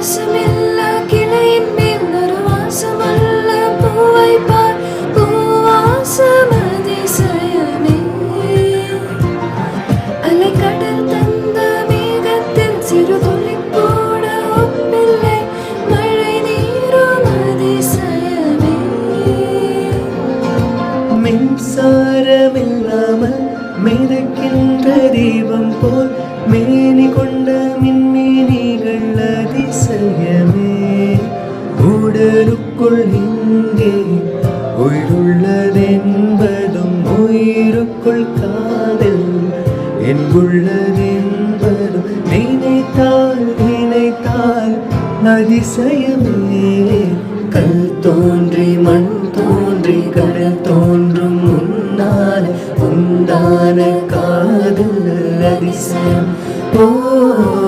வாசமில்லா கிளையின் மேல் ஒரு வாசமுள்ள பூவை பார். பூவாசம் அதிசயமே. அலைக்கடல் தந்த மேகத்தில் சிறு துளி கூட ஒப்பில்லை. மழை நீரும் அதிசயமே. மின்சாரமில்லாமல் மிதக்கின்ற தீபம் போல் மேனி கொண்ட மின்மினிகள் அதிசயமே. உடலுக்குள் இங்கே உயிருள்ளதென்பதும் உயிருக்குள் காதல் என்புள்ளதென்பதும் நினைத்தால் நினைத்தால் அதிசயமே. கல் தோன்றி மண் தோன்றி கடல் தோன்றும் முன்னால் உண்டான காதல் அதிசயம்.